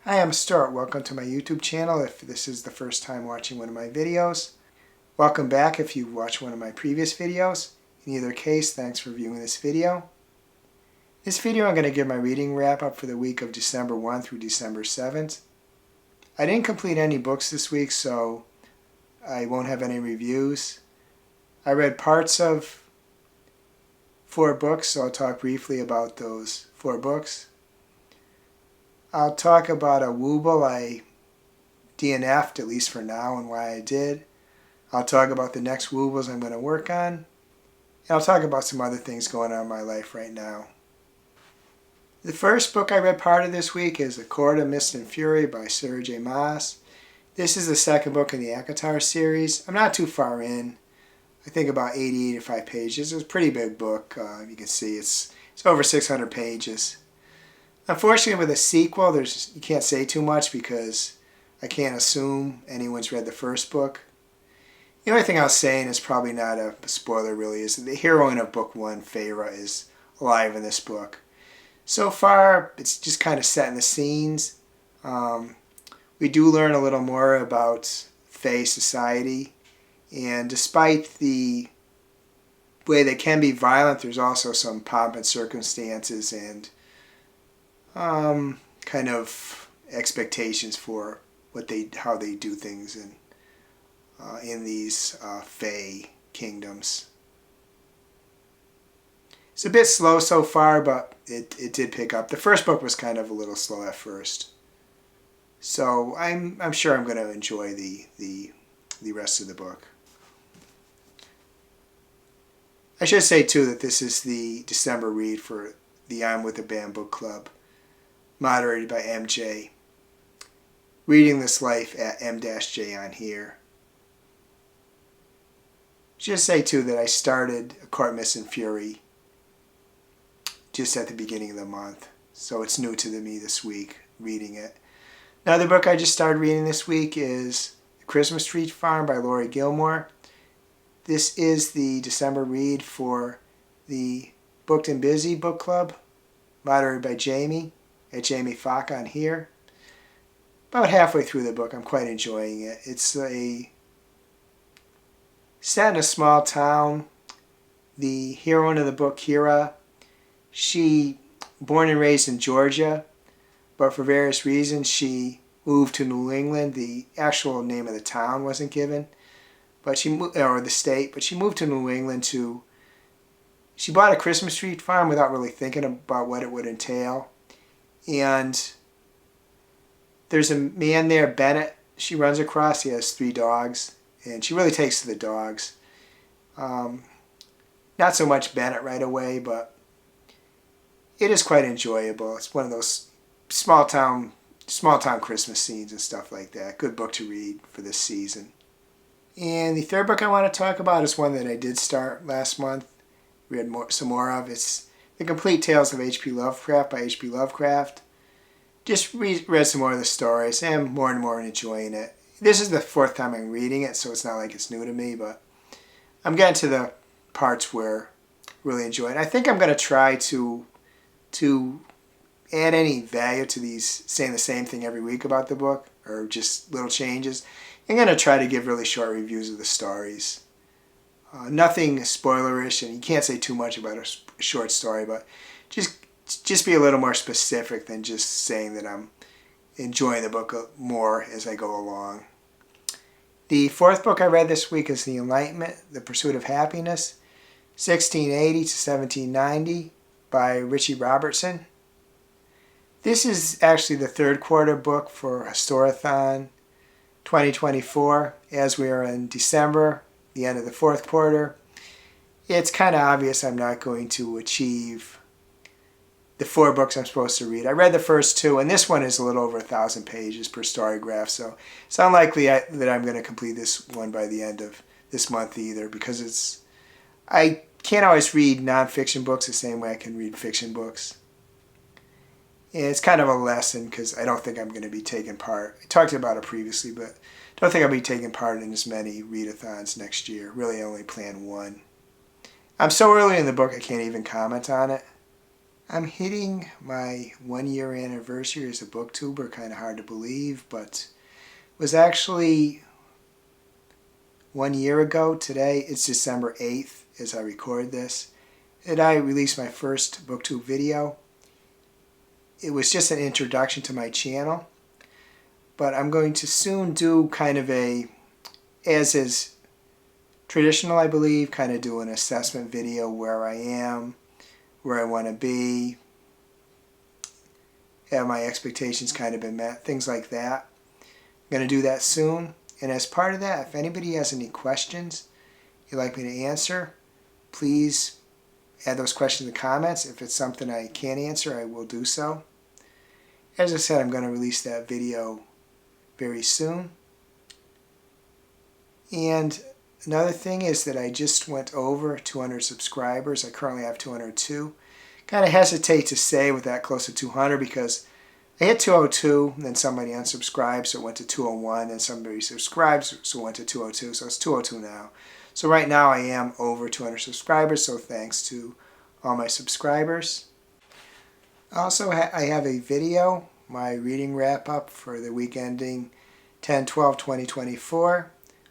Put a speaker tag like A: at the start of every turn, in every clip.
A: Hi, I'm Stuart. Welcome to my YouTube channel if this is the first time watching one of my videos. Welcome back if you've watched one of my previous videos. In either case, thanks for viewing this video. This video I'm going to give my reading wrap up for the week of December 1 through December 7th. I didn't complete any books this week, so I won't have any reviews. I read parts of 4 books, so I'll talk briefly about those 4 books. I'll talk about a Wobble I DNF'd, at least for now, and why I did. I'll talk about the next Wobbles I'm going to work on. And I'll talk about some other things going on in my life right now. The first book I read part of this week is A Court of Mist and Fury by Sir Jaime. This is the second book in the ACOTAR series. I'm not too far in. I think about 80-85 pages. It's a pretty big book. You can see it's over 600 pages. Unfortunately, with a sequel, you can't say too much because I can't assume anyone's read the first book. The only thing I'll say, and it's probably not a spoiler really, is that the heroine of book 1, Feyre, is alive in this book. So far, it's just kind of setting the scenes. We do learn a little more about Fey society, and despite the way they can be violent, there's also some pomp and circumstances and kind of expectations for how they do things in these Fey kingdoms. It's a bit slow so far, but it did pick up. The first book was kind of a little slow at first, so I'm sure I'm going to enjoy the rest of the book. I should say too that this is the December read for the I'm With the Band book club, moderated by MJ. Reading This Life at M-J on here. Just say too that I started A Court of Mist and Fury just at the beginning of the month, so it's new to me this week reading it. Another book I just started reading this week is The Christmas Tree Farm by Laurie Gilmore. This is the December read for the Booked and Busy book club, moderated by Jaime, at Jaime Fock on here. About halfway through the book, I'm quite enjoying it. It's set in a small town. The heroine of the book, Kira, she born and raised in Georgia, but for various reasons she moved to New England. The actual name of the town wasn't given, but or the state, but she moved to New England she bought a Christmas tree farm without really thinking about what it would entail. And there's a man there, Bennett, she runs across. He has 3 dogs, and she really takes to the dogs. Not so much Bennett right away, but it is quite enjoyable. It's one of those small town Christmas scenes and stuff like that. Good book to read for this season. And the third book I want to talk about is one that I did start last month. Read some more of. It's The Complete Tales of H.P. Lovecraft by H.P. Lovecraft. Just read some more of the stories, and more enjoying it. This is the 4th time I'm reading it, so it's not like it's new to me, but I'm getting to the parts where I really enjoy it. I think I'm going to try to add any value to these saying the same thing every week about the book, or just little changes. I'm going to try to give really short reviews of the stories. Nothing spoilerish, and you can't say too much about a short story, but just be a little more specific than just saying that I'm enjoying the book more as I go along. The 4th book I read this week is The Enlightenment, The Pursuit of Happiness, 1680 to 1790 by Richie Robertson. This is actually the 3rd quarter book for Historathon 2024, as we are in December, the end of the 4th quarter. It's kind of obvious I'm not going to achieve the 4 books I'm supposed to read. I read the first 2, and this one is a little over 1,000 pages per storygraph, so it's unlikely that I'm going to complete this one by the end of this month either, because I can't always read nonfiction books the same way I can read fiction books. And it's kind of a lesson, because I don't think I'm going to be taking part. I talked about it previously, but I don't think I'll be taking part in as many readathons next year. Really, I only plan 1. I'm so early in the book I can't even comment on it. I'm hitting my 1-year anniversary as a booktuber, kind of hard to believe, but it was actually 1 year ago today. It's December 8th as I record this, and I released my first booktube video. It was just an introduction to my channel, but I'm going to soon do kind of a, as is traditional I believe, kind of do an assessment video where I am, where I want to be, have my expectations kind of been met, things like that. I'm going to do that soon, and as part of that, if anybody has any questions you'd like me to answer, please add those questions in the comments. If it's something I can't answer, I will do so. As I said, I'm going to release that video very soon. And another thing is that I just went over 200 subscribers. I currently have 202. Kind of hesitate to say with that close to 200 because I hit 202, and then somebody unsubscribed, so it went to 201, and somebody subscribed, so it went to 202, so it's 202 now. So right now I am over 200 subscribers, so thanks to all my subscribers. Also, I have a video, my reading wrap-up for the week ending 10/12/2024,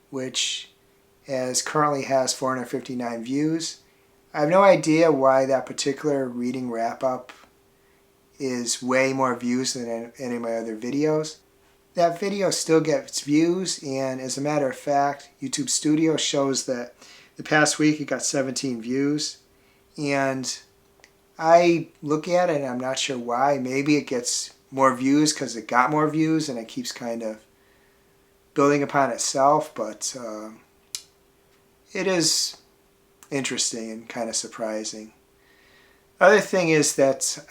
A: which currently has 459 views. I have no idea why that particular reading wrap-up is way more views than any of my other videos. That video still gets views, and as a matter of fact, YouTube Studio shows that the past week it got 17 views. And I look at it and I'm not sure why. Maybe it gets more views because it got more views and it keeps kind of building upon itself, but it is interesting and kind of surprising. Other thing is that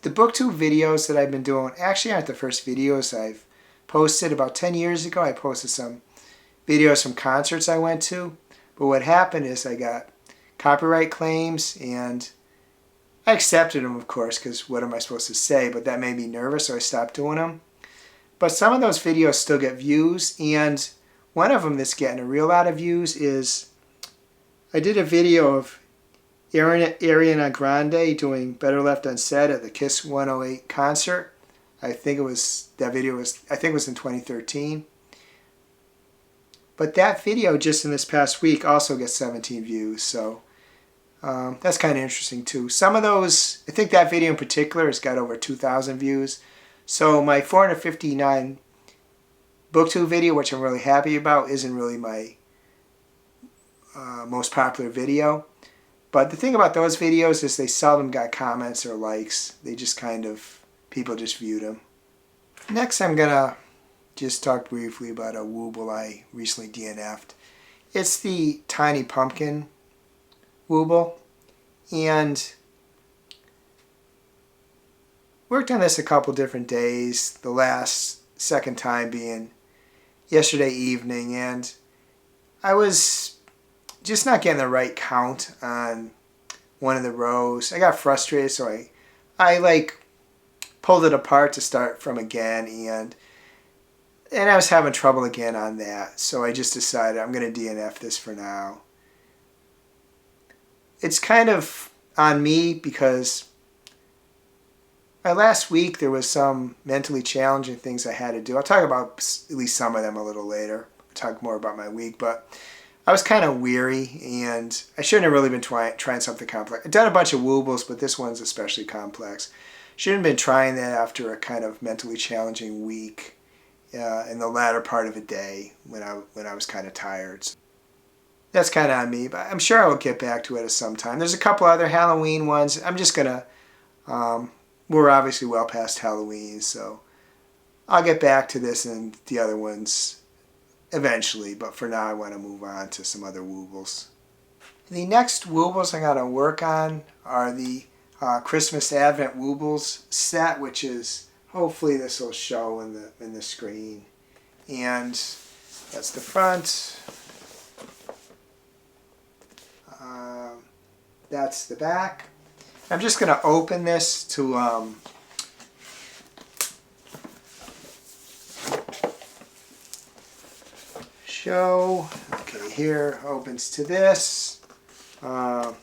A: the booktube videos that I've been doing actually aren't the first videos I've posted. About 10 years ago I posted some videos from concerts I went to, but what happened is I got copyright claims, and I accepted them, of course, because what am I supposed to say, but that made me nervous, so I stopped doing them. But some of those videos still get views, and one of them that's getting a real lot of views is I did a video of Ariana Grande doing Better Left Unsaid at the Kiss 108 concert. I think it was in 2013. But that video just in this past week also gets 17 views, so that's kind of interesting too. Some of those, I think that video in particular has got over 2,000 views. So my 459 booktube video, which I'm really happy about, isn't really my most popular video. But the thing about those videos is they seldom got comments or likes. They just kind of, people just viewed them. Next I'm going to just talk briefly about a Wobble I recently DNF'd. It's the Tiny Pumpkin Wobble, and worked on this a couple different days, the second time being yesterday evening, and I was just not getting the right count on one of the rows. I got frustrated, so I like pulled it apart to start from again, and I was having trouble again on that, so I just decided I'm going to DNF this for now. It's kind of on me because last week there was some mentally challenging things I had to do. I'll talk about at least some of them a little later. I'll talk more about my week, but I was kind of weary, and I shouldn't have really been trying something complex. I've done a bunch of wobbles, but this one's especially complex. Shouldn't have been trying that after a kind of mentally challenging week in the latter part of a day when I was kind of tired. So that's kind of on me, but I'm sure I will get back to it at some time. There's a couple other Halloween ones. I'm just going to, we're obviously well past Halloween, so I'll get back to this and the other ones eventually, but for now I want to move on to some other wobbles. The next wobbles I'm going to work on are the Christmas Advent wobbles set, which is, hopefully this will show in the screen. And that's the front. That's the back. I'm just going to open this to show. Okay, here opens to this. You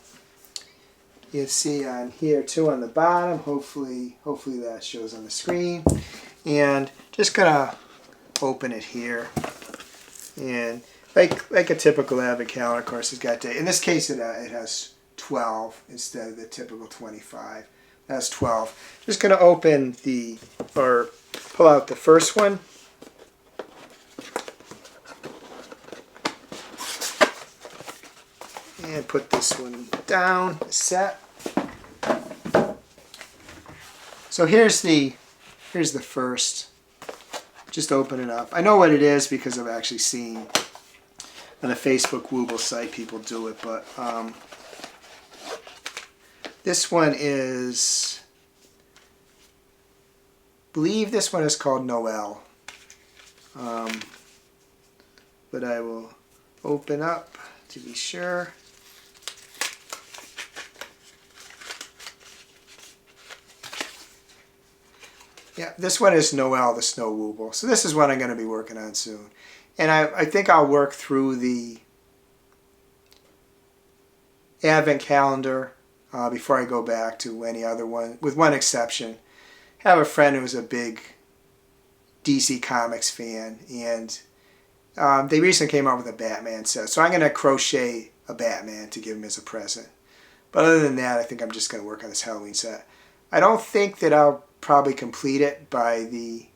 A: can see on here too on the bottom. Hopefully that shows on the screen. And just gonna open it here. And like a typical advent calendar, of course, it's got date. In this case, it has 12 instead of the typical 25. That's 12. Just going to open pull out the first one. And put this one down, set. So here's the first. Just open it up. I know what it is because I've actually seen on the Facebook Wobble site people do it, but this one is, I believe this one is called Noel. But I will open up to be sure. Yeah, this one is Noel, the Snow Wobble. So this is what I'm going to be working on soon. And I think I'll work through the Advent calendar before I go back to any other one, with one exception. I have a friend who's a big DC Comics fan, and they recently came out with a Batman set. So I'm going to crochet a Batman to give him as a present. But other than that, I think I'm just going to work on this Halloween set. I don't think that I'll probably complete it by the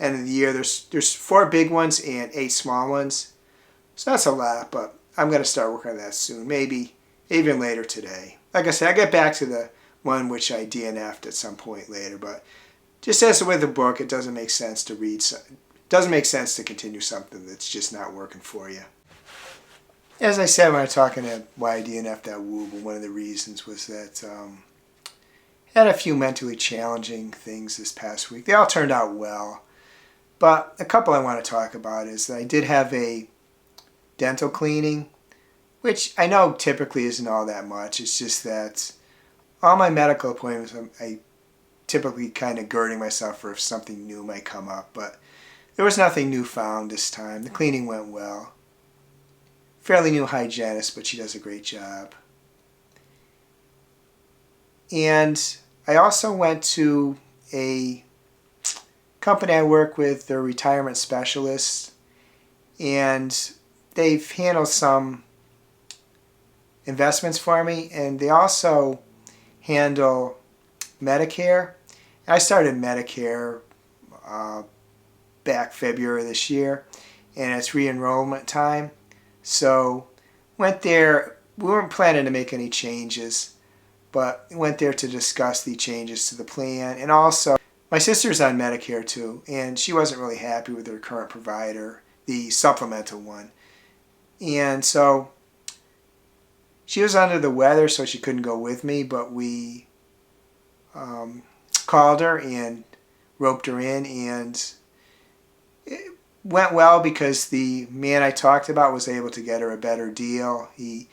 A: end of the year. There's 4 big ones and 8 small ones. So that's a lot, but I'm going to start working on that soon. Maybe even later today. Like I said, I get back to the one which I DNF'd at some point later, but just as with a book, it doesn't make sense to read. It doesn't make sense to continue something that's just not working for you. As I said when I was talking about why I DNF'd that Wobble, one of the reasons was that had a few mentally challenging things this past week. They all turned out well. But a couple I want to talk about is that I did have a dental cleaning, which I know typically isn't all that much. It's just that all my medical appointments, I typically kind of girding myself for if something new might come up. But there was nothing new found this time. The cleaning went well. Fairly new hygienist, but she does a great job. And I also went to a company I work with, they're retirement specialists, and they've handled some investments for me, and they also handle Medicare. I started Medicare back February this year, and it's re-enrollment time. So went there. We weren't planning to make any changes, but went there to discuss the changes to the plan. And also, my sister's on Medicare too, and she wasn't really happy with her current provider, the supplemental one. And so she was under the weather, so she couldn't go with me, but we called her and roped her in, and it went well because the man I talked about was able to get her a better deal. He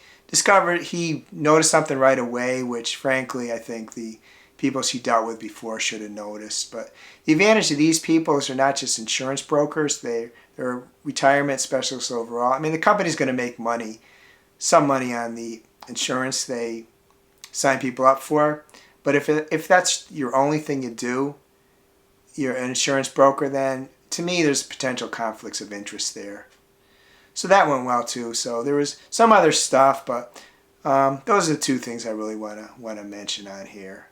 A: noticed something right away, which frankly I think the people she dealt with before should have noticed. But the advantage of these people is they're not just insurance brokers, they're retirement specialists overall. I mean, the company's going to make some money on the insurance they sign people up for. But if that's your only thing you do, you're an insurance broker, then to me there's potential conflicts of interest there. So that went well too. So there was some other stuff, but those are the 2 things I really want to mention on here.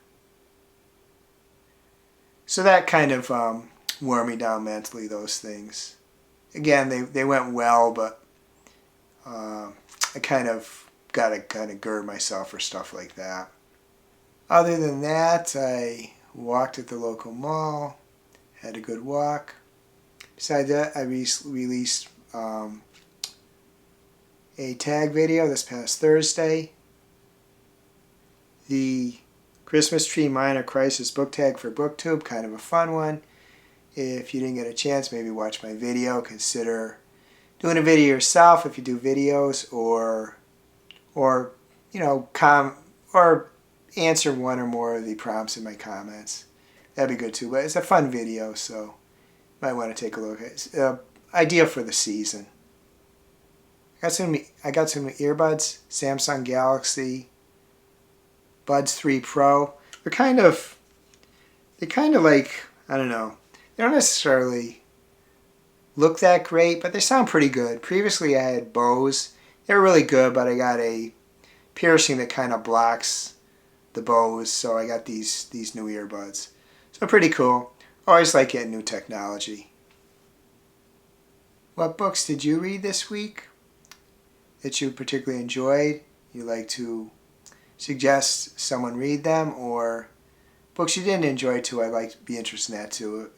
A: So that kind of wore me down mentally, those things. Again, they went well, but I kind of got to gird myself for stuff like that. Other than that, I walked at the local mall, had a good walk. Besides that, I released a tag video this past Thursday. The Christmas Tree Minor Crisis book tag for BookTube, kind of a fun one. If you didn't get a chance, maybe watch my video. Consider doing a video yourself if you do videos, or answer one or more of the prompts in my comments. That'd be good too. But it's a fun video, so you might want to take a look at it. Idea for the season. I got some earbuds, Samsung Galaxy Buds 3 Pro. They're kind of like, I don't know, they don't necessarily look that great, but they sound pretty good. Previously I had Bose. They were really good, but I got a piercing that kind of blocks the Bose, so I got these new earbuds. So pretty cool. Always like getting new technology. What books did you read this week that you particularly enjoyed? You like to suggest someone read them, or books you didn't enjoy too? I'd like to be interested in that too.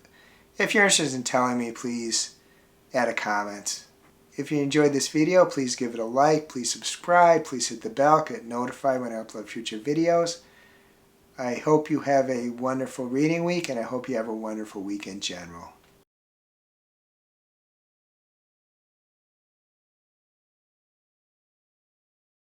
A: If you're interested in telling me, please add a comment. If you enjoyed this video, please give it a like, please subscribe, please hit the bell, get notified when I upload future videos. I hope you have a wonderful reading week, and I hope you have a wonderful week in general.